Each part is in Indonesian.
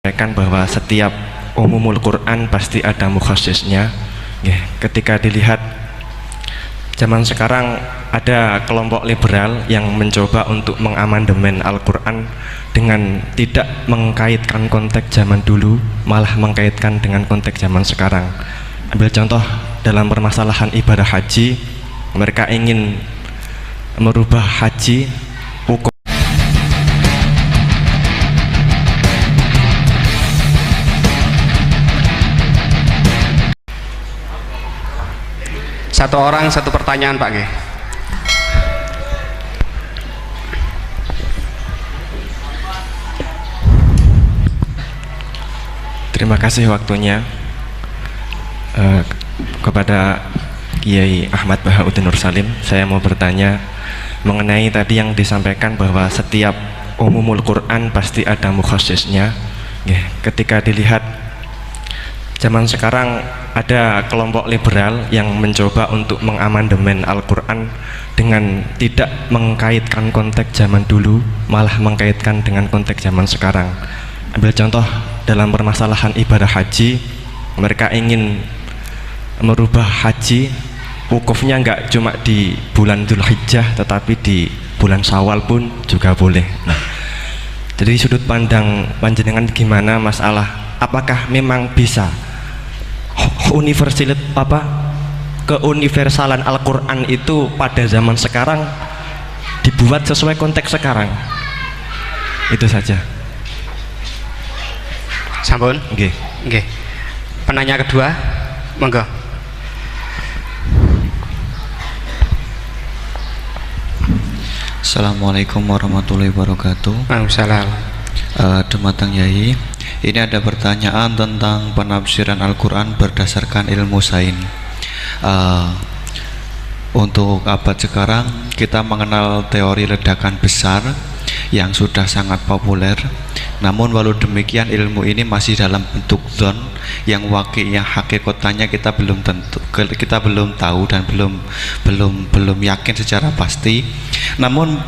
Sampaikan bahwa setiap umumul Quran pasti ada mukhassisnya. Ketika dilihat zaman sekarang ada kelompok liberal yang mencoba untuk mengamandemen Al-Quran dengan tidak mengkaitkan konteks zaman dulu, malah mengkaitkan dengan konteks zaman sekarang. Ambil contoh dalam permasalahan ibadah haji, mereka ingin merubah haji hukum. Satu orang satu pertanyaan Pak G. Terima kasih waktunya kepada Kiai Ahmad Bahauddin Nur Salim. Saya mau bertanya mengenai tadi yang disampaikan bahwa setiap umumul Quran pasti ada mukhassisnya. Ketika dilihat zaman sekarang ada kelompok liberal yang mencoba untuk mengamandemen Al-Quran dengan tidak mengkaitkan konteks zaman dulu, malah mengkaitkan dengan konteks zaman sekarang. Ambil contoh dalam permasalahan ibadah haji, mereka ingin merubah haji wukufnya nggak cuma di bulan Dzulhijjah tetapi di bulan Syawal pun juga boleh. Jadi sudut pandang panjenengan gimana masalah apakah memang bisa keuniversalan Al-Quran itu pada zaman sekarang dibuat sesuai konteks sekarang? Itu saja. Sampun? Nggih. Nggih. Penanya kedua, monggo. Assalamualaikum warahmatullahi wabarakatuh. Waalaikumsalam. Dumateng Yai, ini ada pertanyaan tentang penafsiran Al-Quran berdasarkan ilmu sains. Untuk abad sekarang kita mengenal teori ledakan besar yang sudah sangat populer. Namun walau demikian ilmu ini masih dalam bentuk zon yang hakikatnya kita belum tahu dan belum yakin secara pasti. Namun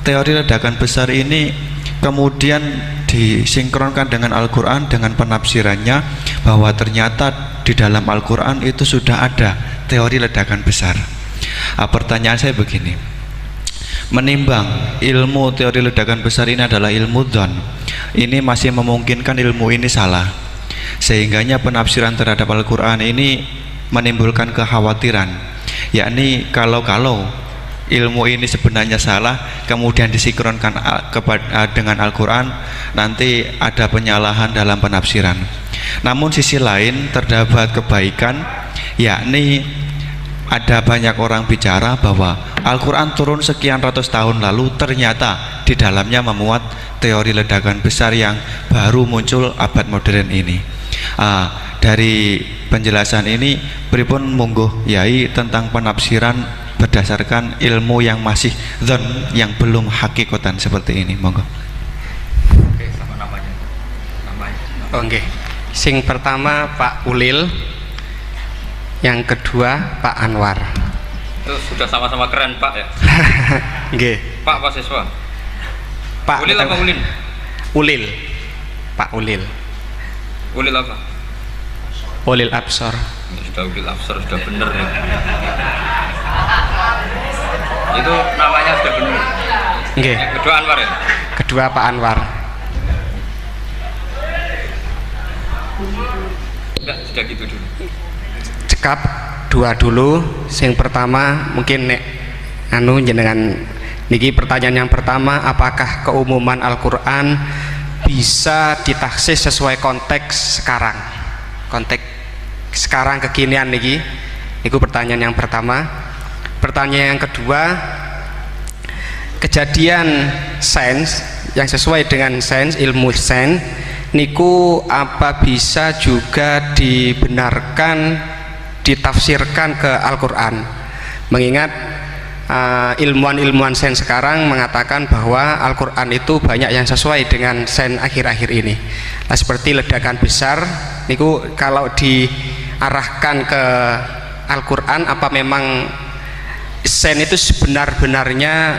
teori ledakan besar ini kemudian disinkronkan dengan Al-Quran dengan penafsirannya bahwa ternyata di dalam Al-Quran itu sudah ada teori ledakan besar. Pertanyaan saya begini, menimbang ilmu teori ledakan besar ini adalah ilmu dzon, ini masih memungkinkan ilmu ini salah, sehingganya penafsiran terhadap Al-Quran ini menimbulkan kekhawatiran, yakni kalau ilmu ini sebenarnya salah kemudian disinkronkan dengan Al-Quran, nanti ada penyalahan dalam penafsiran. Namun sisi lain terdapat kebaikan, yakni ada banyak orang bicara bahwa Al-Quran turun sekian ratus tahun lalu, ternyata di dalamnya memuat teori ledakan besar yang baru muncul abad modern ini. Dari penjelasan ini pripun monggo Yai tentang penafsiran berdasarkan ilmu yang masih zon, yang belum hakikatan seperti ini, monggo. Oke, sama namanya. Oke. Sing pertama Pak Ulil, yang kedua Pak Anwar. Itu sudah sama-sama keren Pak ya. Nggih. Pak mahasiswa. Pak Ulil apa Ulin? Ulil. Pak Ulil. Ulil apa? Ulil Absor. Sudah Ulil Absor, sudah bener ya. Itu namanya sudah benar. Nggih. Yang kedua Anwar ya? Kedua Pak Anwar. Enggak, sudah gitu dulu. Cekap dua dulu. Sing pertama mungkin nek jenengan niki pertanyaan yang pertama, apakah keumuman Al-Quran bisa ditaksis sesuai konteks sekarang? Konteks sekarang kekinian niki. Niku pertanyaan yang pertama. Pertanyaan yang kedua, kejadian sains yang sesuai dengan sains, ilmu sains niku apa bisa juga dibenarkan ditafsirkan ke Al-Quran, mengingat ilmuwan-ilmuwan sains sekarang mengatakan bahwa Al-Quran itu banyak yang sesuai dengan sains akhir-akhir ini. Nah, seperti ledakan besar niku kalau diarahkan ke Al-Quran, apa memang sains itu sebenar-benarnya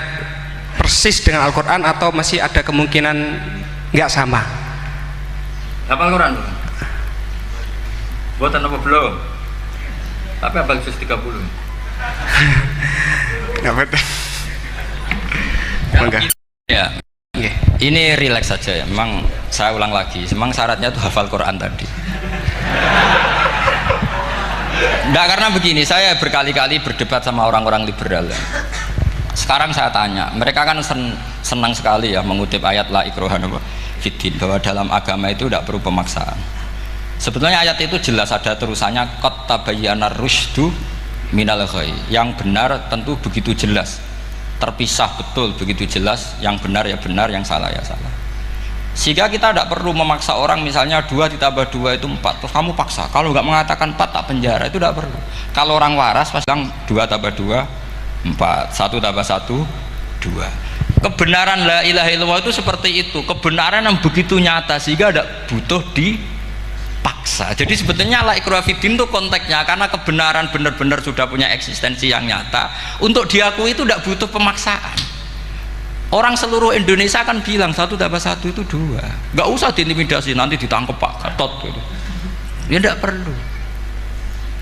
persis dengan Al-Quran atau masih ada kemungkinan nggak sama? Hafal Quran belum? Buatan apa belum? Tapi hafal juz 30. Kenapa tuh? Mangga. Ya, Nggih. ini rileks saja ya. Memang saya ulang lagi. Memang syaratnya itu hafal Quran tadi. Enggak, karena begini, saya berkali-kali berdebat sama orang-orang liberal. Ya. Sekarang saya tanya, mereka kan senang sekali ya mengutip ayat la ikraha fiddin, bahwa dalam agama itu tidak perlu pemaksaan. Sebetulnya ayat itu jelas ada terusannya qad tabayyana rusydu minal ghayy. Yang benar tentu begitu jelas, terpisah betul begitu jelas, yang benar ya benar, yang salah ya salah. Sehingga kita tidak perlu memaksa orang, misalnya 2 ditambah 2 itu 4, terus kamu paksa, kalau nggak mengatakan 4 tak penjara, itu tidak perlu. Kalau orang waras pasti bilang 2 tambah 2 4, 1 tambah 1 2. Kebenaran la ilaha illallah itu seperti itu, kebenaran yang begitu nyata sehingga tidak butuh dipaksa. Jadi sebetulnya la ikraha fiddin itu konteksnya, karena kebenaran benar-benar sudah punya eksistensi yang nyata, untuk diakui itu tidak butuh pemaksaan. Orang seluruh Indonesia kan bilang 1 tambah 1 itu 2, nggak usah diintimidasi nanti ditangkap Pak Gatot gitu. Ya tidak perlu.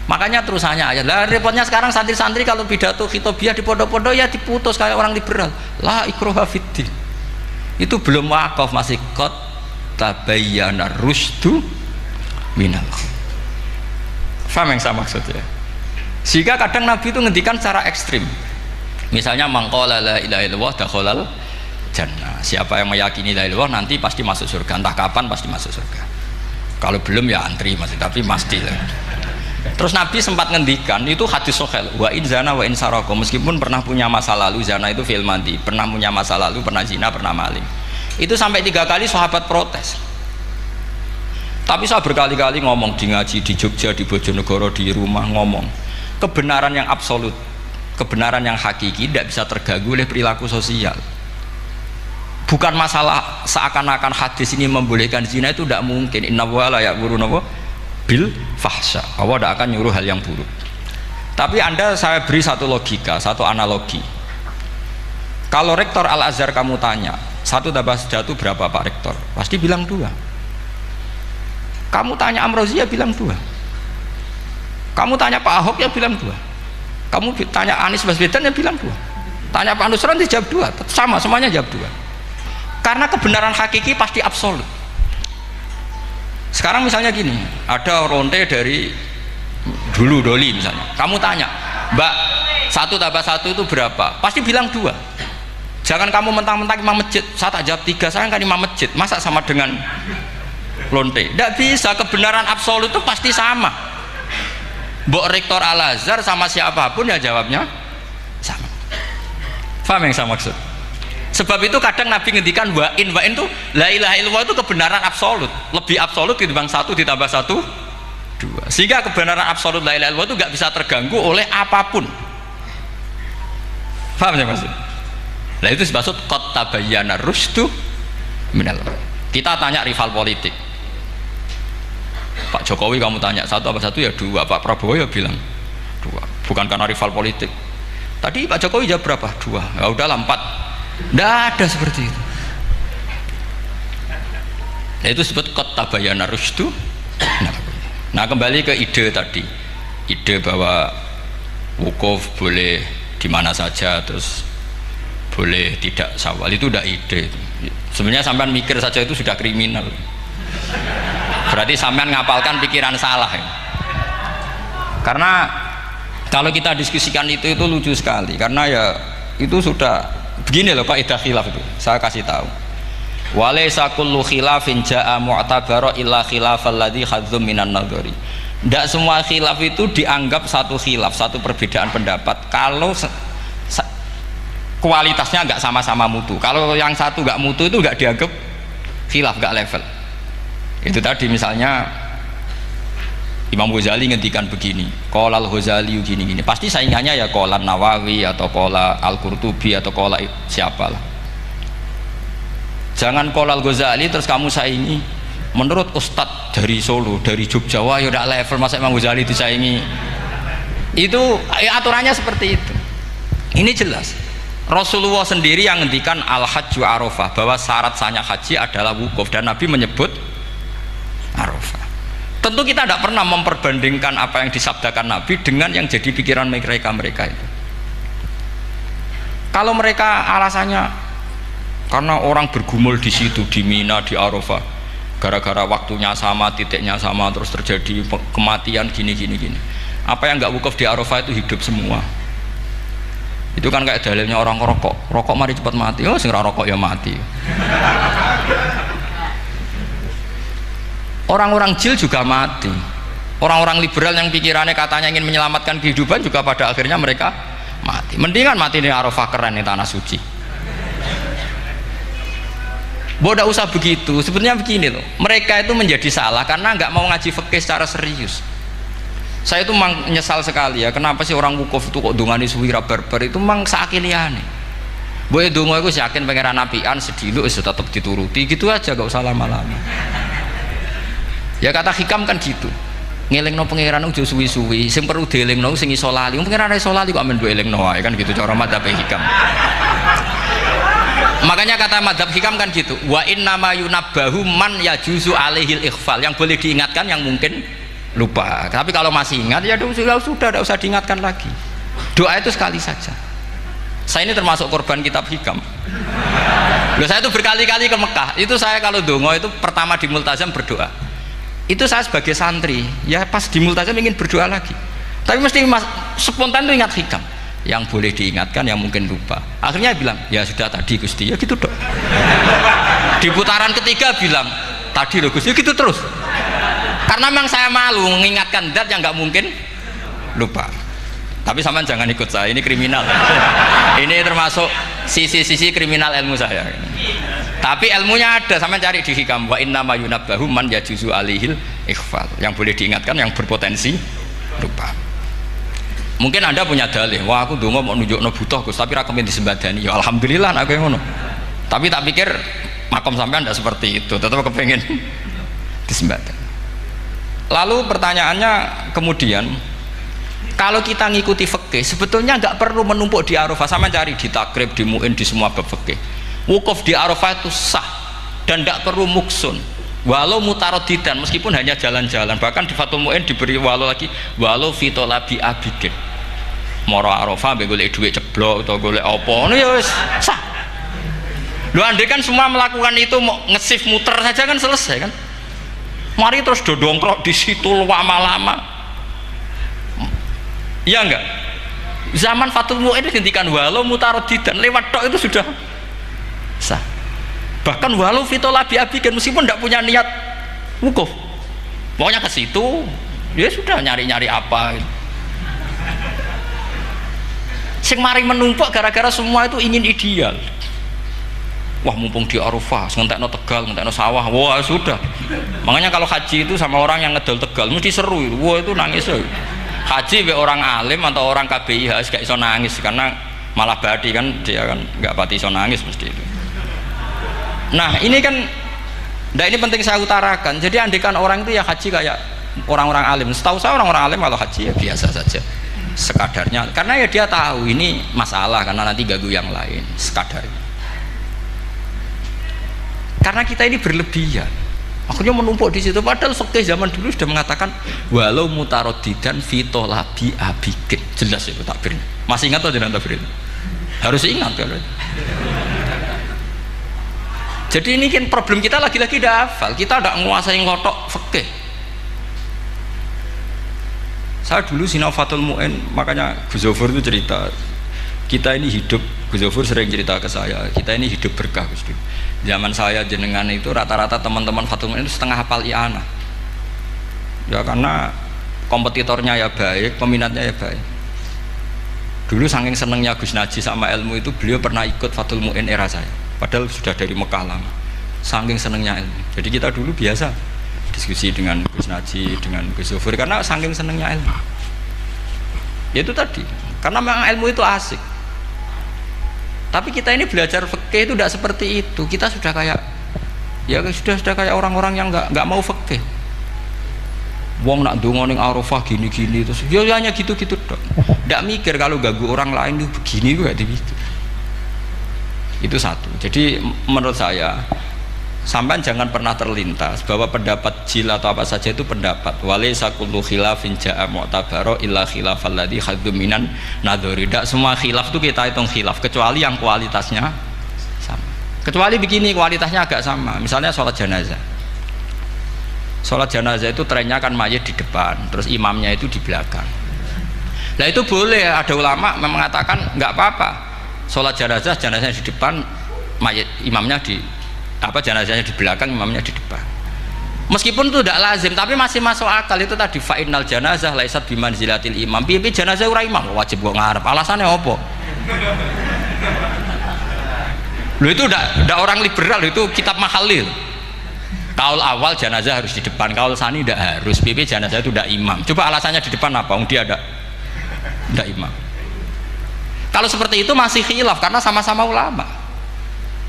Makanya terusannya ayat. Lah repotnya sekarang santri-santri kalau pidato khitobiah di pondok-pondok ya diputus kayak orang liberal. La ikraha fiddin. Itu belum wakaf, masih qad tabayyana rusydu minal ghayy. Paham yang saya maksud ya? Sehingga kadang Nabi itu ngendikan secara ekstrim. Misalnya mangqala la ilaha illallah dakhalal jannah. Siapa yang meyakini la ilaha illallah nanti pasti masuk surga. Entah kapan pasti masuk surga. Kalau belum ya antri masih, tapi pasti lah. Terus Nabi sempat ngendikan, itu hadis sahih, wa in zana wa in saraka, meskipun pernah punya masa lalu, zana itu fi'il madhi, pernah punya masa lalu, pernah zina, pernah maling. Itu sampai 3 kali sahabat protes. Tapi saya berkali-kali ngomong di ngaji di Jogja, di Bojonegoro, di rumah ngomong, kebenaran yang absolut, kebenaran yang hakiki tidak bisa terganggu oleh perilaku sosial. Bukan masalah seakan-akan hadis ini membolehkan zina, itu tidak mungkin. Inna wa la ya'muru bil fahsya, Allah tidak akan nyuruh hal yang buruk. Tapi saya beri satu logika, satu analogi. Kalau rektor Al-Azhar kamu tanya 1 tambah 1 berapa Pak Rektor, pasti bilang 2. Kamu tanya Amrozi ya bilang 2. Kamu tanya Pak Ahok ya bilang 2. Kamu tanya Anies Baswedan ya bilang 2. Tanya Pak Nusron dia jawab 2. Sama, semuanya jawab 2. Karena kebenaran hakiki pasti absolut. Sekarang misalnya gini, ada ronte dari dulu Doli misalnya, kamu tanya Mbak 1 tambah 1 itu berapa, pasti bilang 2. Jangan kamu mentang-mentang imam masjid, saya tak jawab 3, saya kan imam masjid, masa sama dengan lonte? Tidak bisa, kebenaran absolut itu pasti sama. Mbok rektor Al-Azhar sama siapapun ya jawabnya sama. Paham yang saya maksud? Sebab itu kadang Nabi ngendikan wa'in itu la ilaha illallah itu kebenaran absolut, lebih absolut dibanding 1 ditambah 1 2. Sehingga kebenaran absolut la ilaha illallah itu nggak bisa terganggu oleh apapun. Paham ya maksud? Nah itu maksud qad tabayyana rusydu minal ghayy. Kita tanya rival politik, Pak Jokowi kamu tanya 1 tambah 1 ya 2, Pak Prabowo ya bilang 2. Bukan karena rival politik. Tadi Pak Jokowi jawab berapa? 2. Ya udahlah 4. Tidak ada seperti itu. Nah, itu disebut qad tabayyana rusydu. Nah kembali ke ide tadi, ide bahwa wukuf boleh di mana saja, terus boleh tidak syawal, itu udah ide. Sebenarnya sampean mikir saja itu sudah kriminal. Berarti sampean ngapalkan pikiran salah ya. Karena kalau kita diskusikan itu lucu sekali, karena ya itu sudah begini loh kaidah khilaf itu, saya kasih tahu. Walaysa kullu khilafin jaa mu'tabara illa khilafal ladzi khadzum minan nadhari. Tidak semua khilaf itu dianggap satu khilaf, satu perbedaan pendapat kalau kualitasnya nggak sama-sama mutu. Kalau yang satu nggak mutu itu nggak dianggap khilaf, nggak level. Itu tadi misalnya Imam Ghazali ngendikan begini, qala al-Ghazali gini-gini, pasti saingannya ya qala Nawawi atau qala Al-Qurtubi atau qala siapalah. Jangan qala al-Ghazali terus kamu saingi menurut Ustadz dari Solo, dari Jogja, wah ya udah level, masa Imam Ghazali disaingi. Itu ya, aturannya seperti itu. Ini jelas Rasulullah sendiri yang ngendikan al-hajju arafah, bahwa syarat sahnya haji adalah wukuf, dan Nabi menyebut Tentu kita tidak pernah memperbandingkan apa yang disabdakan Nabi dengan yang jadi pikiran mereka itu. Kalau mereka alasannya karena orang bergumul di situ, di Mina, di Arafah, gara-gara waktunya sama, titiknya sama, terus terjadi kematian gini. Apa yang nggak wukuf di Arafah itu hidup semua. Itu kan kayak dalilnya orang rokok mari cepat mati. Oh, sing ra rokok ya mati. Orang-orang jil juga mati. Orang-orang liberal yang pikirannya katanya ingin menyelamatkan kehidupan juga pada akhirnya mereka mati. Mendingan mati di Arafah, keren di tanah suci. Bodoh usah begitu. Sebenarnya begini loh, mereka itu menjadi salah karena nggak mau ngaji fikih secara serius. Saya itu memang menyesal sekali ya, kenapa sih orang wukuf itu kok dongani suwira barbar itu memang sakiliane. Boy dongo itu yakin pangeran apian sedilu itu tetap dituruti gitu aja, gak usah lama-lama. Ya kata hikam kan gitu, ngelingno pangeran udah suwi-suwi, sing perlu dielingno sing iso lali. Pangeran iso lali kok amen duwe elingno wae kan gitu cara madzhab hikam. Makanya kata madzhab hikam kan gitu, wa inna ma yunabbahu man yajuzu alaihil ikhfal, yang boleh diingatkan yang mungkin lupa. Tapi kalau masih ingat ya sudah tidak usah diingatkan lagi. Doa itu sekali saja. Saya ini termasuk korban kitab hikam. Loh, saya itu berkali-kali ke Mekah. Itu saya kalau dongo itu pertama di Multazam berdoa. Itu saya sebagai santri, ya pas di Multazam ingin berdoa lagi. Tapi mesti spontan itu ingat hikam. Yang boleh diingatkan, yang mungkin lupa. Akhirnya bilang, ya sudah tadi Gusti, ya gitu dong. Di putaran ketiga bilang, tadi loh Gusti, gitu terus. Karena memang saya malu mengingatkan zat yang nggak mungkin lupa. Tapi sampean jangan ikut saya, ini kriminal. Ini termasuk sisi-sisi kriminal ilmu saya. Tapi ilmunya ada, sampean cari di hikam. Wa inna ma yunabbahu man yajuzu alihil ikhfal. Yang boleh diingatkan, yang berpotensi lupa. Mungkin Anda punya dalih, wah aku dongo mau nunjukno butuh Gus, tapi rakemin disembadani. Ya alhamdulillah aku yang ngono. Tapi tak pikir makom sampean tidak seperti itu, tetap kepengen disembadani. Lalu pertanyaannya kemudian, kalau kita ngikuti fikih sebetulnya nggak perlu menumpuk di Arafah. Sama cari di takrib, di muin, di semua bab fikih. Wukuf di Arafah itu sah dan tidak perlu muksun. Walau mutarodidan, meskipun hanya jalan-jalan. Bahkan di Fathul Mu'in diberi walau lagi, walau fitolabi abidin. Moro Arafah golek duit ceblok atau golek apa, ini ya wis sah. Lu andai kan semua melakukan itu mau ngesif muter saja kan selesai kan. Mari terus dodongkrok di situ lama-lama. Iya enggak? Zaman Fathul Mu'in dihentikan walau mutarodidan, lewat tok itu sudah sah. Bahkan walau fitolabi abikan, meskipun tidak punya niat wukuf, pokoknya ke situ ya sudah nyari-nyari apa gitu. Sing mari menumpuk gara-gara semua itu ingin ideal. Wah mumpung di Arafah ngentekno Tegal, ngentekno sawah, wah sudah. Makanya kalau haji itu sama orang yang ngedol Tegal mesti seru itu. Wah itu nangis ya. Haji be orang alim atau orang KBIH gak iso nangis karena malah badi kan, dia kan nggak pati iso nangis mesti itu. Nah ini kan, nah ini penting saya utarakan. Jadi andikan orang itu ya haji kayak orang-orang alim. Setahu saya orang-orang alim kalau haji ya biasa saja, sekadarnya. Karena ya dia tahu ini masalah karena nanti ganggu yang lain, sekadarnya. Karena kita ini berlebihan, akhirnya menumpuk di situ. Padahal fikih zaman dulu sudah mengatakan walau mutarodidan fitolabi abikin, jelas itu takbirnya. Masih ingat atau jangan takbir itu? Harus ingat kalau. Jadi ini kan problem kita lagi-lagi tidak hafal, kita tidak menguasai ngotok fikih. Saya dulu sinau Fathul Mu'in, makanya Gus Zofur itu cerita, kita ini hidup, Gus Zofur sering cerita ke saya, kita ini hidup berkah Gus. Zaman saya jenengan itu rata-rata teman-teman Fathul Mu'in itu setengah hafal i'anah. Ya karena kompetitornya ya baik, peminatnya ya baik. Dulu saking senengnya Gus Naji sama ilmu itu, beliau pernah ikut Fathul Mu'in era saya. Padahal sudah dari Mekah lama, saking senengnya ilmu. Jadi kita dulu biasa diskusi dengan Gus Naji, dengan Gus Zofur karena saking senengnya ilmu. Ya itu tadi, karena memang ilmu itu asik. Tapi kita ini belajar fikih itu tidak seperti itu. Kita sudah kayak, ya sudah kayak orang-orang yang nggak mau fikih. Wong nak dongo ning Arafah gini-gini terus, ya hanya gitu-gitu dong. Tidak mikir kalau ganggu orang lain itu begini juga gitu. Itu satu. Jadi menurut saya Sampai jangan pernah terlintas bahwa pendapat jil atau apa saja itu pendapat. Walaysa kullu khilafin ja'a mu'tabaro illa khilafal ladzi hadzu minan nadhari. Tidak semua khilaf itu kita hitung khilaf kecuali yang kualitasnya sama. Kecuali begini kualitasnya agak sama. Misalnya sholat jenazah. Sholat jenazah itu trennya kan mayit di depan, terus imamnya itu di belakang. Nah itu boleh, ada ulama mengatakan nggak apa-apa. Sholat jenazah, jenazahnya di depan, mayit imamnya di jenazahnya di belakang, imamnya di depan. Meskipun itu tidak lazim, tapi masih masuk akal. Itu tadi fa'innal janazah laisat bimanzilatil imam. Piye jenazah ora imam wajib kok ngarep. Alasannya apa? Loh itu udah orang liberal, itu kitab Mahalil. Kaul awal jenazah harus di depan, kaul sani tidak harus. Piye jenazah itu tidak imam. Coba alasannya di depan apa? Dia tidak imam. Kalau seperti itu masih khilaf karena sama-sama ulama.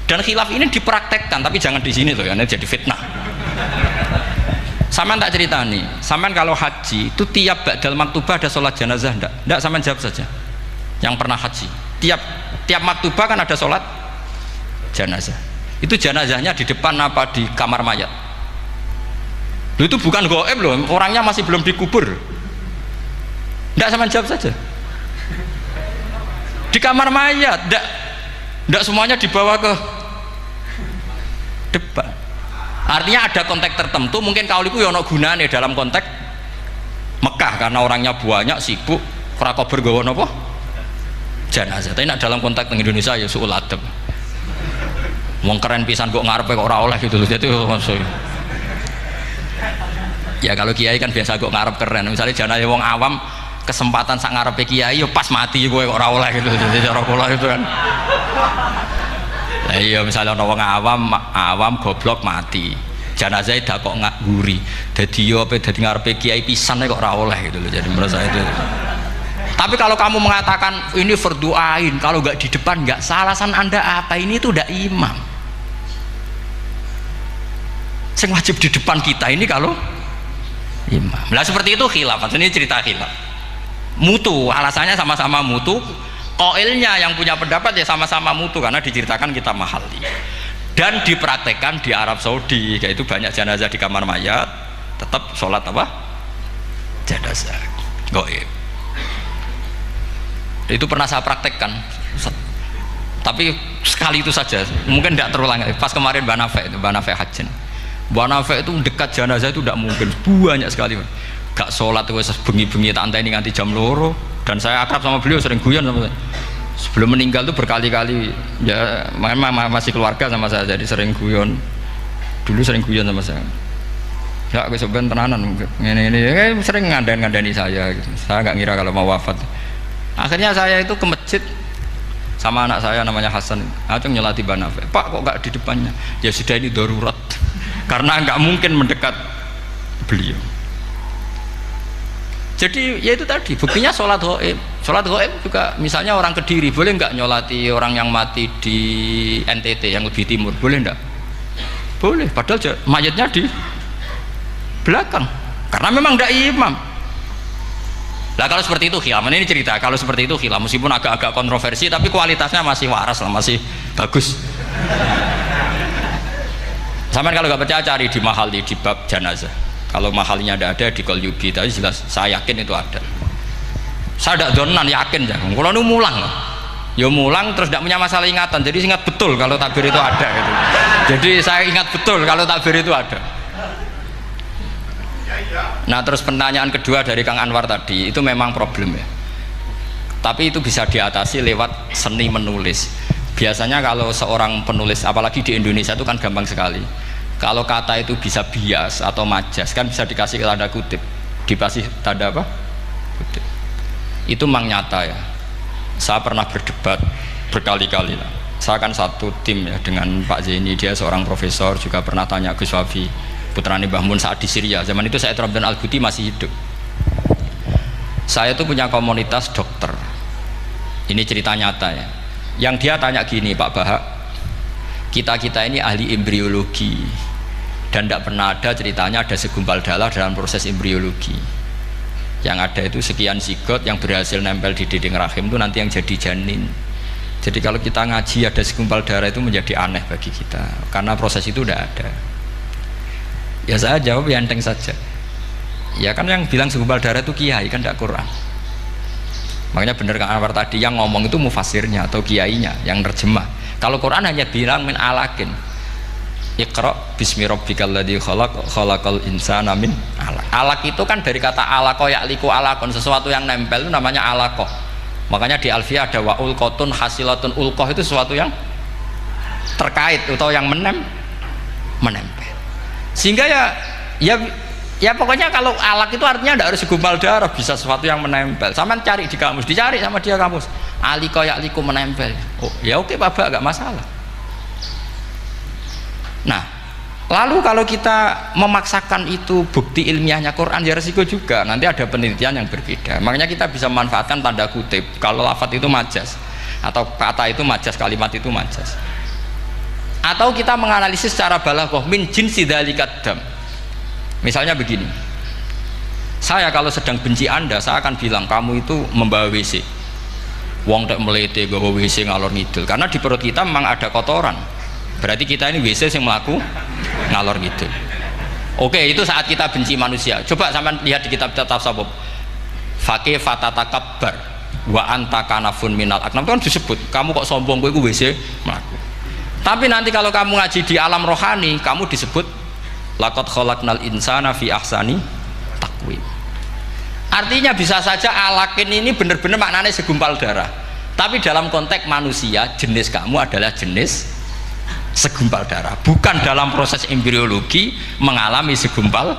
Dan khilaf ini dipraktekkan, tapi jangan di sini loh ya, ini jadi fitnah. Saman tak cerita nih, saman kalau haji itu tiap ba'dal maktubah ada sholat jenazah enggak? Enggak, saman jawab saja. Yang pernah haji, tiap maktubah kan ada sholat jenazah. Itu jenazahnya di depan apa di kamar mayat? Loh, itu bukan goib loh, orangnya masih belum dikubur. Enggak, saman jawab saja. Di kamar mayat, enggak semuanya dibawa ke depan. Artinya ada konteks tertentu, mungkin kauliku ya ono gunane dalam konteks Mekah karena orangnya banyak sibuk ora kober gawa napa jenazah. Tapi nek dalam konteks teng Indonesia ya suul adab. Wong keren pisan kok ngarepe kok ora oleh gitu loh. Jadi maksudnya ya kalau kiai kan biasa kok ngarep keren. Misalnya jenazah wong awam kesempatan sak ngarepe kiai ya pas mati kowe kok ora oleh gitu. Jadi cara kula itu kan. Lah iya misalnya ana wong awam goblok mati. Jenazah dak kok nguri. Dadi yo ape dadi ngarepe kiai pisan kok ora oleh gitu loh. Jadi menurut saya itu. Tapi kalau kamu mengatakan ini fardhu ain, kalau enggak di depan enggak salah, alasan Anda apa? Ini itu udah imam. Sing wajib di depan kita ini kalau imam. Lah seperti itu khilaf. Ini cerita khilaf. Mutu, alasannya sama-sama mutu. Qailnya yang punya pendapat ya sama-sama mutu karena diceritakan kita mahali. Dan dipraktekkan di Arab Saudi, yaitu banyak jenazah di kamar mayat, tetap sholat apa? Jenazah. Gaib. Itu pernah saya praktekkan. Tapi sekali itu saja, mungkin tidak terulang. Pas kemarin Mbak Nafe Hajin. Mbak Nafe itu dekat jenazah itu tidak mungkin, banyak sekali. Gak sholat wes bengi-bengi tak anteni nganti jam loro. Dan saya akrab sama beliau, sering guyon sama saya. Sebelum meninggal tuh berkali-kali ya memang masih keluarga sama saya, jadi sering guyon. Dulu sering guyon sama saya. Ya aku sebenarnya tenanan ini sering ngandani saya gitu. Saya nggak ngira kalau mau wafat. Akhirnya saya itu ke masjid sama anak saya namanya Hasan. Aku nyolati Banafe. Pak kok nggak di depannya? Ya sudah ini darurat. Karena nggak mungkin mendekat beliau. Jadi ya itu tadi buktinya sholat gaib. Sholat gaib juga misalnya orang Kediri boleh nggak nyolati orang yang mati di NTT yang lebih timur, boleh nggak? Boleh, padahal mayatnya di belakang karena memang tidak imam. Lah kalau seperti itu khilaf, ini cerita kalau seperti itu khilaf meskipun agak-agak kontroversi tapi kualitasnya masih waras lah, masih bagus. Sampai kalau nggak percaya cari di Mahali di bab jenazah. Kalau mahalnya tidak ada di Qalyubi, tapi jelas saya yakin itu ada. Saya tidak donan yakin jangan. Kalau nu mulang, ya mulang terus tidak punya masalah ingatan. Jadi ingat betul kalau takbir itu ada. Gitu. Jadi saya ingat betul kalau takbir itu ada. Nah terus pertanyaan kedua dari Kang Anwar tadi itu memang problem ya. Tapi itu bisa diatasi lewat seni menulis. Biasanya kalau seorang penulis, apalagi di Indonesia itu kan gampang sekali. Kalau kata itu bisa bias atau majas kan bisa dikasih tanda kutip, dikasih tanda apa? Kutip. Itu memang nyata ya. Saya pernah berdebat berkali-kali lah. Saya kan satu tim ya dengan Pak Zaini, dia seorang profesor, juga pernah tanya Gus Wafi putrane Mbah Mun saat di Syria. Zaman itu saya Abdul Al-Ghuti masih hidup. Saya itu punya komunitas dokter. Ini cerita nyata ya. Yang dia tanya gini, Pak Bahak, kita ini ahli embriologi dan tidak pernah ada ceritanya ada segumpal darah dalam proses embriologi. Yang ada itu sekian zigot yang berhasil nempel di dinding rahim itu nanti yang jadi janin. Jadi kalau kita ngaji ada segumpal darah itu menjadi aneh bagi kita karena proses itu udah ada. Ya saya jawab ya enteng saja. Ya kan yang bilang segumpal darah itu kiai kan tidak Quran. Makanya benar kan Anwar tadi yang ngomong itu mufasirnya atau kiainya yang terjemah. Kalau Quran hanya bilang min alakin. Iqra bismi rabbikal ladzi khalaq khalaqal insana min alaq. Alaq itu kan dari kata alaqa ya'liku alaqon, sesuatu yang nempel itu namanya alaqah. Makanya di Alfiyah ada wa ulqatun hasilatun, ulqah itu sesuatu yang terkait atau yang menempel. Sehingga ya pokoknya kalau alaq itu artinya tidak harus segumpal darah, bisa sesuatu yang menempel. Sama cari di kamus, dicari sama dia kamus. Alika ya'liku menempel. Oh, ya oke Bapak, enggak masalah. Nah, lalu kalau kita memaksakan itu bukti ilmiahnya Quran ya resiko juga, nanti ada penelitian yang berbeda. Makanya kita bisa memanfaatkan tanda kutip kalau lafadz itu majas atau kata itu majas, kalimat itu majas. Atau kita menganalisis secara balaghah min jinsi dzalikat dam. Misalnya begini, saya kalau sedang benci Anda, saya akan bilang kamu itu membawa WC. Wong tak melete gawa WC ngalor ngidul, karena di perut kita memang ada kotoran. Berarti kita ini WC yang melaku ngalor ngidul. Oke, itu saat kita benci manusia. Coba sampean lihat di kitab tasawuf. Faqih fatatakabbar wa anta kanafun minal aknam, kan disebut kamu kok sombong, kowe iku WC melaku. Tapi nanti kalau kamu ngaji di alam rohani, kamu disebut laqad khalaqnal insana fi ahsani taqwim. Artinya bisa saja alakin ini benar-benar maknanya segumpal darah, tapi dalam konteks manusia jenis kamu adalah jenis segumpal darah, bukan dalam proses embriologi mengalami segumpal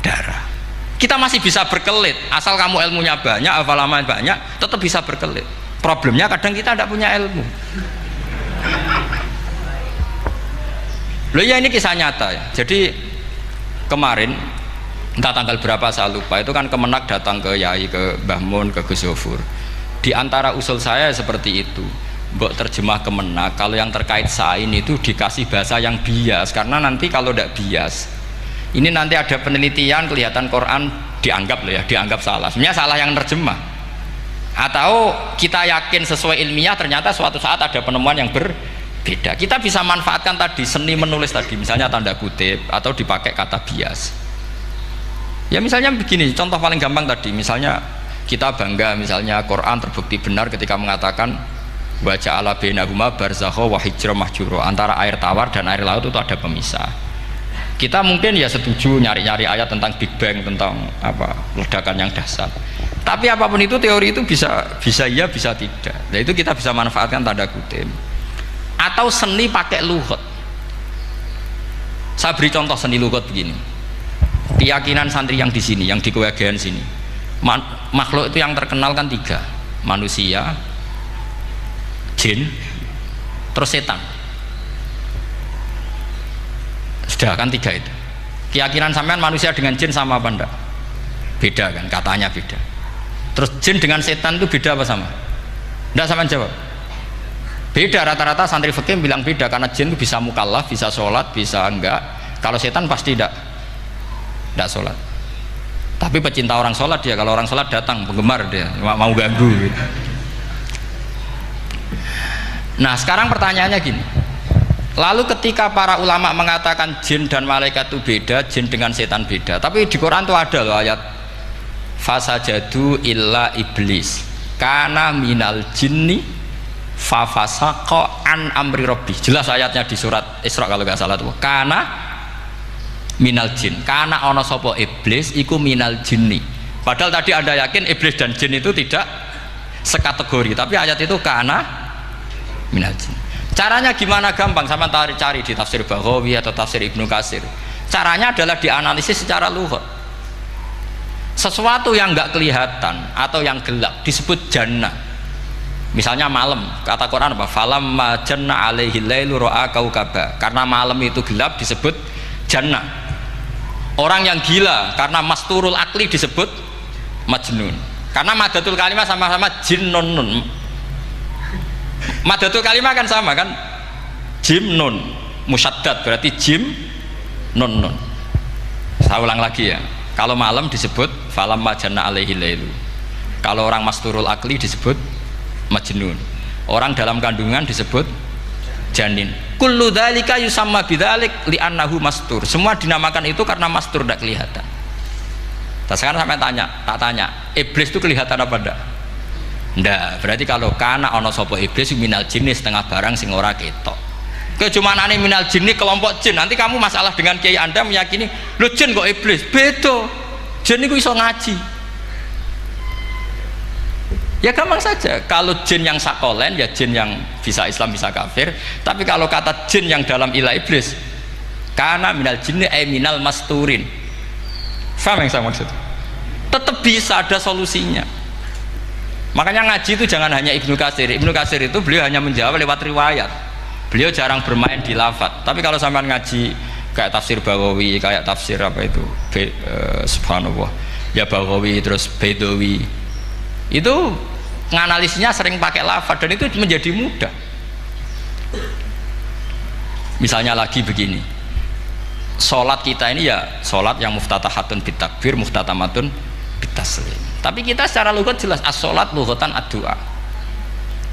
darah. Kita masih bisa berkelit, asal kamu ilmunya banyak, hafalaman banyak, tetap bisa berkelit. Problemnya kadang kita tidak punya ilmu. Loh ya, ini kisah nyata ya. Jadi kemarin entah tanggal berapa saya lupa, itu kan Kemenak datang ke Yai, ke Mbah Mun, ke Gus Zofur. Di antara usul saya seperti itu, mbok terjemah Kemenak kalau yang terkait sain itu dikasih bahasa yang bias, karena nanti kalau tidak bias ini nanti ada penelitian kelihatan Quran dianggap loh ya, dianggap salah, sebenarnya salah yang terjemah, atau kita yakin sesuai ilmiah ternyata suatu saat ada penemuan yang berbeda. Kita bisa manfaatkan tadi seni menulis tadi, misalnya tanda kutip atau dipakai kata bias. Ya misalnya begini, contoh paling gampang tadi, misalnya kita bangga misalnya Quran terbukti benar ketika mengatakan wa ja'ala bainahuma barzakha wa hijra mahjura, antara air tawar dan air laut itu ada pemisah. Kita mungkin ya setuju nyari-nyari ayat tentang Big Bang, tentang apa ledakan yang dahsyat. Tapi apapun itu teori itu bisa iya bisa tidak. Nah itu kita bisa manfaatkan tanda kutip. Atau seni pakai lughat. Saya beri contoh seni lughat begini. Keyakinan santri yang di sini, yang di kewagian sini. Makhluk itu yang terkenal kan 3. Manusia, jin, terus setan. Sudah kan 3 itu. Keyakinan sampean manusia dengan jin sama apa enggak? Beda kan, katanya beda. Terus jin dengan setan itu beda apa sama? Enggak, sampean jawab. Beda, rata-rata santri fikih bilang beda, karena jin itu bisa mukallaf, bisa sholat, bisa enggak. Kalau setan pasti enggak sholat. Tapi pecinta orang sholat dia, kalau orang sholat datang, penggemar dia, mau ganggu. Nah sekarang pertanyaannya gini, lalu ketika para ulama mengatakan jin dan malaikat itu beda, jin dengan setan beda, tapi di Quran itu ada loh ayat fasajadu illa iblis kana minal jinni fafasaqa an amri rabbi. Jelas ayatnya di surat Isra kalau nggak salah tuh, kana minal jin, kana ono sopo iblis iku minal jinni. Padahal tadi Anda yakin iblis dan jin itu tidak sekategori, tapi ayat itu kana minal jin. Caranya gimana? Gampang, sama cari di tafsir Baghawi atau tafsir Ibnu Katsir. Caranya adalah dianalisis secara lughat. Sesuatu yang enggak kelihatan atau yang gelap disebut jannah. Misalnya malam, kata Quran apa? Falamma janna alaihi lailu ra'a kaukaba. Karena malam itu gelap disebut jannah. Orang yang gila karena masturul akli disebut majnun. Karena madatul kalimah sama-sama jinnun. Madatul kalimah kan sama kan, jim nun musyaddad berarti jim nun nun. Saya ulang lagi ya, kalau malam disebut falamma janna alaihi lailu, kalau orang masturul akli disebut majnun. Orang dalam kandungan disebut janin. Kullu dzalika yusamma bidzalik li'annahu mastur. Semua dinamakan itu karena mastur, tidak kelihatan. Nah, sekarang sampai tak tanya, iblis itu kelihatan apa enggak? Enggak. Berarti kalau kana ana sapa iblis minal jinni setengah barang sing ora ketok. Kecumanane minal jinni kelompok jin. Nanti kamu masalah dengan kiai Anda meyakini, "Lho jin kok iblis?" Beda. Jin itu iso ngaji. Ya gampang saja, kalau jin yang sakolen ya jin yang bisa Islam bisa kafir. Tapi kalau kata jin yang dalam ilah iblis, karena minal jinni minal masturin. Faham yang saya maksud? Tetap bisa ada solusinya. Makanya ngaji itu jangan hanya Ibnu Katsir. Ibnu Katsir itu beliau hanya menjawab lewat riwayat. Beliau jarang bermain di lafadz. Tapi kalau sampean ngaji kayak tafsir Baghawi, kayak tafsir apa itu, subhanallah, ya Baghawi terus Bedawi, itu nganalisnya sering pakai lafadz dan itu menjadi mudah. Misalnya lagi begini, sholat kita ini ya sholat yang muftatahatun bitakbir, muftatamatun bitaslim. Tapi kita secara lughat jelas as-sholat lughatan ad-du'a.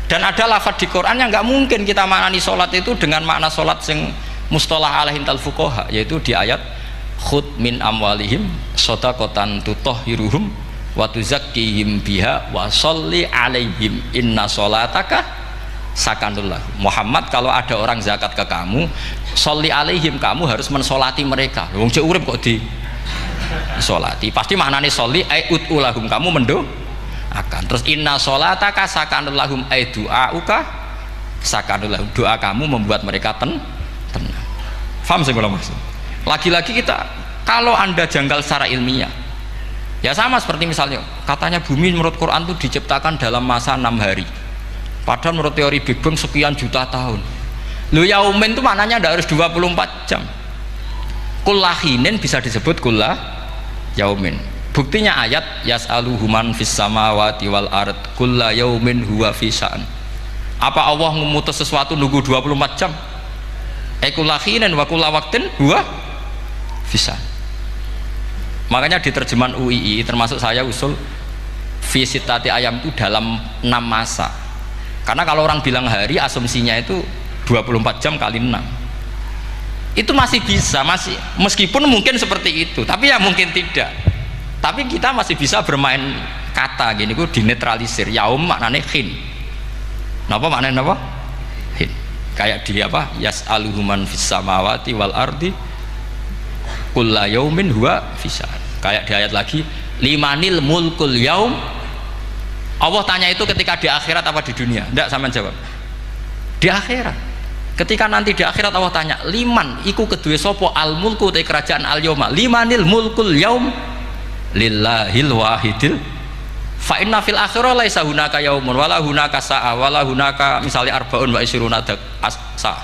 Dan ada lafadz di Quran yang nggak mungkin kita maknani sholat itu dengan makna sholat yang mustalah alaihim tal fuqaha, yaitu di ayat khud min amwalihim shadaqatan tutahhiruhum wa tuzakkihim biha wa sholli alaihim inna sholataka sakanul lahum. Muhammad, kalau ada orang zakat ke kamu, sholli alaihim, kamu harus mensolati mereka. Wong cek urip kok di solati, pasti maknanya sholli ai utulahum, kamu mendoakan. Terus inna sholataka sakanul lahum ai du'auka sakanul lahum, doa kamu membuat mereka tenang. Faham sih kalau maksud? Lagi-lagi kita, kalau Anda janggal secara ilmiah, ya sama seperti misalnya katanya bumi menurut Quran itu diciptakan dalam masa 6 hari, padahal menurut teori Big Bang sekian juta tahun. Lu yaumin itu maknanya tidak harus 24 jam. Kullahinin bisa disebut kullah yaumin. Buktinya ayat yas'aluhu man fis samawati wal ard kulla yaumin huwa fi sya'an. Apa Allah memutus sesuatu nunggu 24 jam? Kullahinin wa kulla waqtin huwa fi sya'an. Makanya di terjemahan UII termasuk saya usul visitati ayam itu dalam 6 masa. Karena kalau orang bilang hari, asumsinya itu 24 jam kali 6. Itu masih bisa, masih meskipun mungkin seperti itu, tapi ya mungkin tidak. Tapi kita masih bisa bermain kata gini, ku dinetralisir. Yaum maknanya khin. Napa maknanya napa? Khin. Kayak di apa? Yas'aluhu man fis samawati wal ardi kulla yaumin huwa fisa'an. Kayak di ayat lagi, limanil mulkul yaum. Allah tanya itu ketika di akhirat apa di dunia? Tidak, sama jawab di akhirat. Ketika nanti di akhirat Allah tanya, liman iku kedua sopo al mulku te kerajaan al yauma, limanil mulkul yaum lillahil wahidil fa inna fil akhirah laisa hunaka yaumun wala hunaka sa'a wala hunaka misalnya arbaun wa isyruna sa'.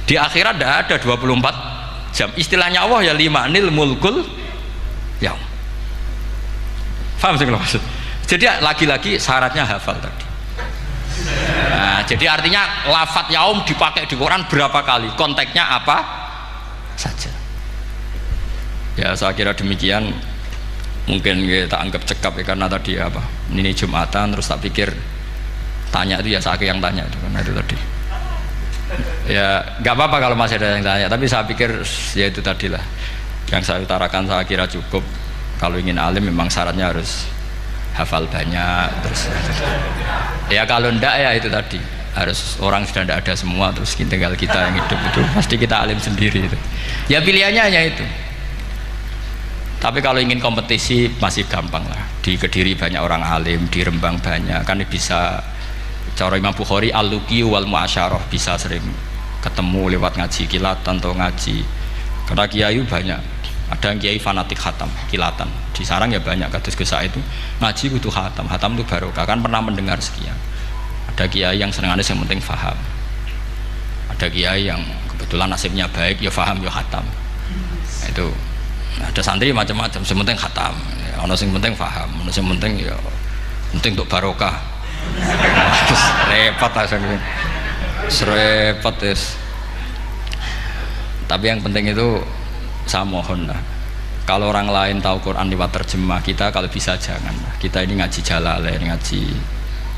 Di akhirat tidak ada 24 jam. Istilahnya Allah ya limanil mulkul yaum. Paham sih kalau maksud? Jadi lagi-lagi syaratnya hafal tadi. Nah, jadi artinya lafadz yaum dipakai di Quran berapa kali, konteksnya apa saja. Ya saya kira demikian. Mungkin kita anggap cekap ya, karena tadi apa, ini Jumatan terus tak pikir tanya itu ya saya yang tanya itu, karena itu tadi ya nggak apa-apa kalau masih ada yang tanya, tapi saya pikir ya itu tadilah yang saya utarakan. Saya kira cukup. Kalau ingin alim memang syaratnya harus hafal banyak, terus ya kalau ndak ya itu tadi harus orang sudah tidak ada semua, terus tinggal kita yang hidup, itu pasti kita alim sendiri itu. Ya pilihannya hanya itu. Tapi kalau ingin kompetisi masih gampang lah. Di Kediri banyak orang alim, di Rembang banyak, kan bisa. Cara Imam Bukhari al-luqi wal mu'asyarah, bisa sering ketemu lewat ngaji kilatan atau ngaji. Karena kiai banyak. Ada yang kiai fanatik khatam, kilatan. Di sarang ya banyak, kados Gus itu ngaji kudu khatam. Khatam itu barokah, kan pernah mendengar sekian. Ada kiai yang senengannya yang penting faham. Ada kiai yang kebetulan nasibnya baik, ya faham ya khatam. Itu ada santri macam-macam, yang penting khatam. Ya, ono sing penting faham, ono sing penting ya penting untuk barokah. Terus repot lah saya. Repot terus. Tapi yang penting itu saya mohon lah, kalau orang lain tahu Quran lewat terjemah, kita kalau bisa jangan. Kita ini ngaji Jalalain, ngaji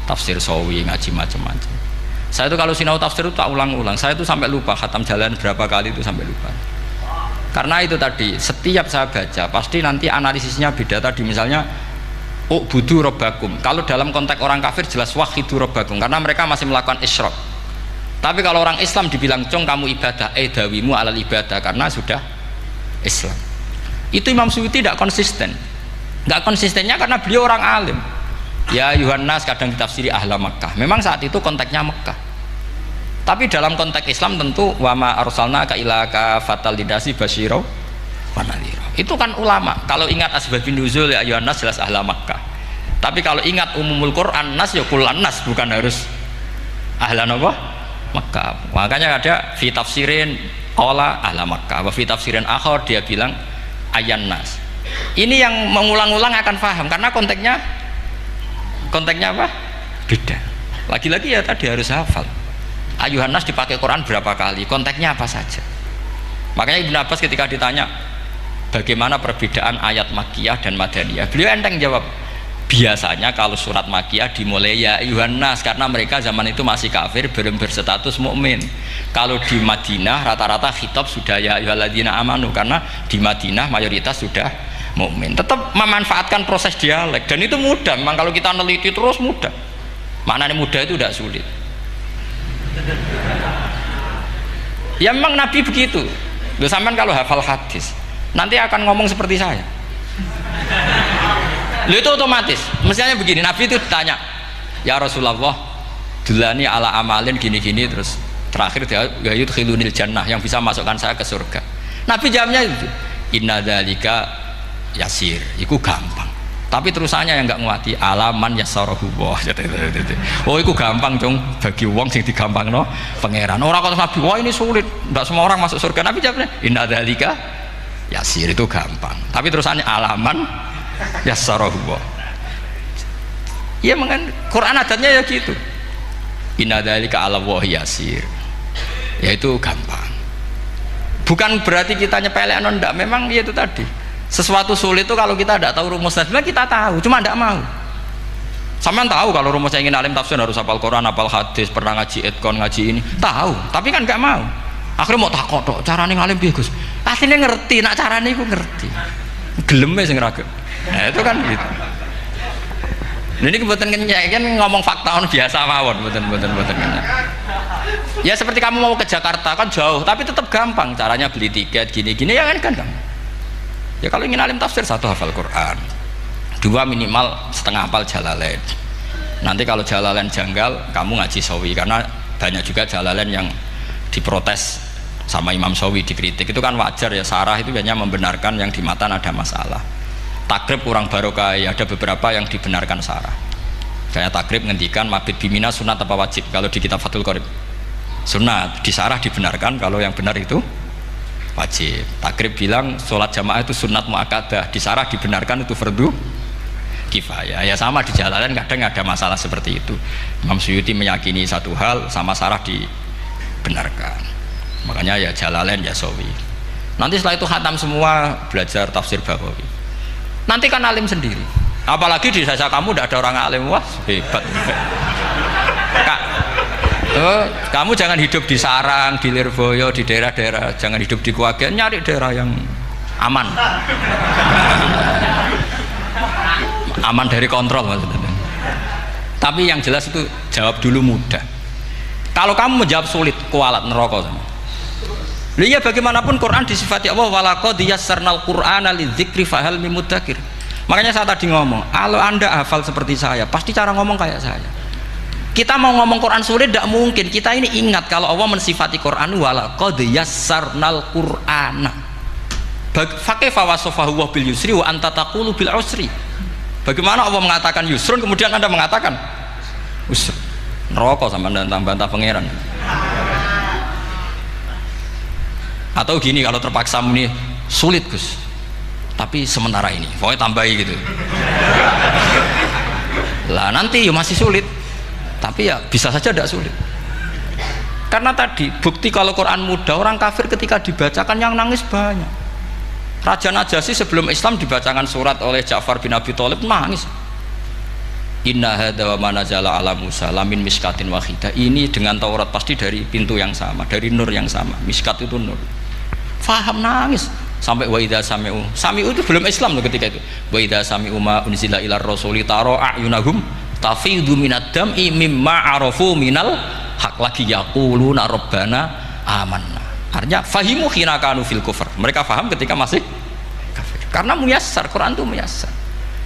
tafsir Sawi, ngaji macam-macam. Saya itu kalau sinau tafsir itu tak ulang-ulang. Saya itu sampai lupa khatam jalan berapa kali itu sampai lupa. Karena itu tadi setiap saya baca pasti nanti analisisnya beda tadi. Misalnya budu robbakum. Kalau dalam konteks orang kafir jelas wahidu robbakum karena mereka masih melakukan isyrak. Tapi kalau orang Islam dibilang cong kamu ibadah, dawimu alal ibadah karena sudah Islam. Itu Imam Suyuti tidak konsisten. Nggak konsistennya karena beliau orang alim. Ya Yuhannas kadang ditafsiri ahla Makkah. Memang saat itu konteksnya Makkah. Tapi dalam konteks Islam tentu wama arsalnaka illa kafatal lidasi basyira wa nadhira. Itu kan ulama. Kalau ingat asbabun nuzul ya Yuhannas jelas ahla Makkah. Tapi kalau ingat umumul Quran nas ya kullan nas, bukan harus ahla apa? Makkah. Makanya ada fi tafsirin qala ahla Makkah, wa fi tafsirin akhar dia bilang ayan nas. Ini yang mengulang-ulang akan paham karena konteksnya apa? Beda. Lagi-lagi ya tadi harus hafal. Ayuhan nas dipakai Quran berapa kali? Konteksnya apa saja? Makanya Ibnu Abbas ketika ditanya bagaimana perbedaan ayat Makkiyah dan Madaniyah, beliau enteng jawab. Biasanya kalau surat Makkiyah dimulai ya ayuhan nas karena mereka zaman itu masih kafir belum berstatus mukmin. Kalau di Madinah rata-rata khitab sudah ya ayyuhalladzina amanu karena di Madinah mayoritas sudah mukmin. Tetap memanfaatkan proses dialek dan itu mudah. Memang kalau kita neliti terus mudah. Maknanya mudah itu tidak sulit. Ya memang Nabi begitu. Loh sampean kalau hafal hadis nanti akan ngomong seperti saya. Loh itu otomatis. Misalnya begini, Nabi itu ditanya, "Ya Rasulullah, dulani ala amalin gini-gini terus terakhir dia yudkhilunil jannah yang bisa masukkan saya ke surga." Nabi jawabnya itu, "Inna dzalika yasir." Iku gampang. Tapi terusannya yang enggak nguati alaman yassarahu wah. Oh, iku gampang dong bagi wong sing digampangno pangeran. Ora kok Nabi, wah ini sulit, enggak semua orang masuk surga. Nabi jawabnya, "Inna dzalika yasir." Itu gampang. Tapi terusannya alaman yassarahu wah. Iya mengen Quran adatnya ya gitu. Inna dzalika ala wahi yasir. Yaitu gampang. Bukan berarti kita nyepelekno ndak, memang ya itu tadi. Sesuatu sulit itu kalau kita tidak tahu rumusnya, sebenarnya kita tahu, cuma tidak mau. Sampean tahu kalau rumusnya ingin alim tafsir harus hafal Quran, hafal hadis, pernah ngaji etkon, ngaji ini, tahu, tapi kan nggak mau. Akhirnya mau takut tok, carane ngalim piye Gus? Aslinya ngerti, nak carane iku ngerti. Geleme sing raga. Nah, itu kan gitu. Ini kebetulan kan ngomong fakta on biasa mawon, betul. Ya seperti kamu mau ke Jakarta kan jauh, tapi tetap gampang. Caranya beli tiket gini-gini ya kan gampang. Ya kalau ingin alim tafsir, satu hafal Quran, dua minimal setengah hafal Jalalain. Nanti kalau Jalalain janggal, kamu ngaji Sawi karena banyak juga Jalalain yang diprotes sama Imam Sawi, dikritik. Itu kan wajar ya, sarah itu hanya membenarkan yang di matan ada masalah. Takrib kurang barokah, ya ada beberapa yang dibenarkan sarah. Kayak takrib ngendikan mabit bimina sunat apa wajib. Kalau di kitab Fathul Qorib sunat, di sarah dibenarkan, kalau yang benar itu wajib. Takrib bilang sholat jamaah itu sunat muakkadah, di sarah dibenarkan itu fardu kifayah. Ya sama di Jalalain kadang ada masalah seperti itu. Imam Suyuti meyakini satu hal, sama sarah dibenarkan. Makanya ya Jalalain ya Sawi. Nanti setelah itu khatam semua, belajar tafsir Baghawi. Nanti kan alim sendiri. Apalagi di desa kamu tidak ada orang alim, wah hebat. Kak, kamu jangan hidup di sarang, di Lirboyo, di daerah-daerah, jangan hidup di Kuagen, nyari daerah yang aman. Aman dari kontrol maksudnya. Tapi yang jelas itu jawab dulu mudah. Kalau kamu menjawab sulit, kualat neraka sama. Iya bagaimanapun Quran disifati Allah walaqad yassarnal Qur'ana lidzikri fahal mim mudzakir. Makanya saya tadi ngomong, kalau Anda hafal seperti saya, pasti cara ngomong kayak saya. Kita mau ngomong Quran sulit tidak mungkin. Kita ini ingat kalau Allah mensifati Quran walaqad yassarnal Qur'ana. Fakaifa wasafahu wa bil yusri wa anta taqulu bil usri. Bagaimana Allah mengatakan yusrun kemudian Anda mengatakan usr. Neraka sama bantah pangeran. Atau gini, kalau terpaksa muni sulit Gus, tapi sementara ini pokoknya tambahi gitu. Lah nanti ya masih sulit, tapi ya bisa saja tidak sulit. Karena tadi bukti kalau Quran mudah, orang kafir ketika dibacakan yang nangis banyak. Raja Najasyi sebelum Islam dibacakan surat oleh Ja'far bin Abi Thalib nangis. Inna hadza wa manazala ala Musa lamin miskatin wahidah. Ini dengan Taurat pasti dari pintu yang sama, dari nur yang sama. Miskat itu nur. Faham, nangis sampai wa idza sami'u. Sami'u itu belum Islam loh ketika itu. Wa idza sami'u ma unzila ilar rasuli taro a'yunahum tafidu minad dam'i mimma arafu minal haq, lagi yaquluna rabbana amanna. Artinya fahimu khina kanu fil kufr. Mereka faham ketika masih kafir. Karena muyassar, Quran itu muyassar.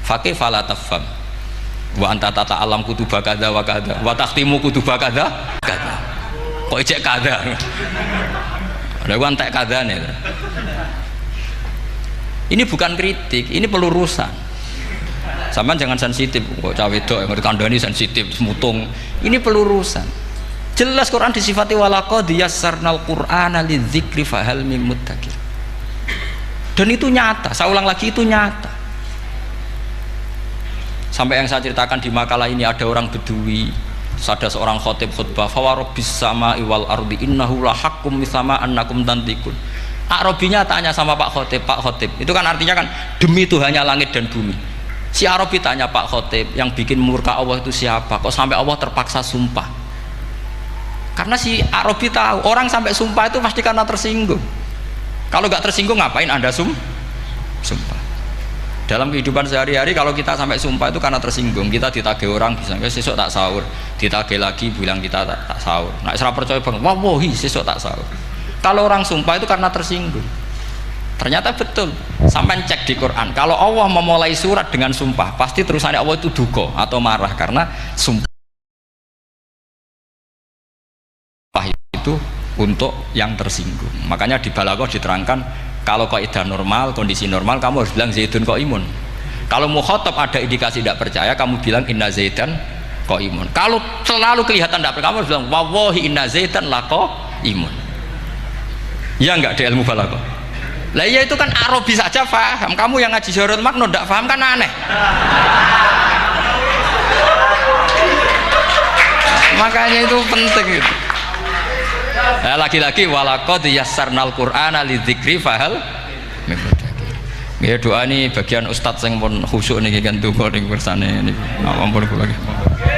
Faqih fala tafham. Wa anta tata'allam kutuba kadza wa kadza wa takhtimu kutuba kadza kadza. Kok ijek kadza. Ada gua entek kadza nih. Ini bukan kritik, ini pelurusan. Sampean jangan sensitif, kok cawe wedok yang kandhani sensitif, mutung. Ini pelurusan. Jelas Quran disifati walaqad yassarnal qur'ana lidzikri fahal mim muddakir. Dan itu nyata, saya ulang lagi, itu nyata. Sampai yang saya ceritakan di makalah ini, ada orang Bedui, ada seorang khotib khutbah, fawarabbis sama'i wal ardi innahu lahaqqum mithama annakum tantikun. Arabinya tanya sama Pak Khotib, itu kan artinya kan demi Tuhannya langit dan bumi. Si Arabi tanya Pak Khotib, yang bikin murka Allah itu siapa? Kok sampai Allah terpaksa sumpah? Karena si Arabi tahu orang sampai sumpah itu pasti karena tersinggung. Kalau nggak tersinggung ngapain Anda sumpah? Dalam kehidupan sehari-hari kalau kita sampai sumpah itu karena tersinggung. Kita ditagih orang bisa sesuk tak sahur, ditagih lagi bilang kita tak sahur. Nah, serap percaya bang, wallahi sesuk tak sahur. Kalau orang sumpah itu karena tersinggung. Ternyata betul. Sampai cek di Quran. Kalau Allah memulai surat dengan sumpah, pasti terusannya Allah itu duka atau marah karena sumpah itu untuk yang tersinggung. Makanya di Balaghah diterangkan, kalau kaidah normal, kondisi normal, kamu harus bilang Zaidun qaimun. Kalau mukhatab ada indikasi tidak percaya, kamu bilang inna Zaidan qaimun. Kalau selalu kelihatan tidak percaya, kamu harus bilang wallahi inna Zaidan laqaimun. Ya enggak di ilmu Balaghah. Lah iya itu kan Arabi saja paham. Kamu yang ngaji Jahrul Makno tidak paham kan aneh. Makanya itu penting gitu. Nah, lagi-lagi walaqad yassarnal qur'ana lidzikri fahal mim muddakir. Nggih doa ini bagian ustaz sing pun khusyuk niki kan donga ning kersane niki. Ampun kula nggih.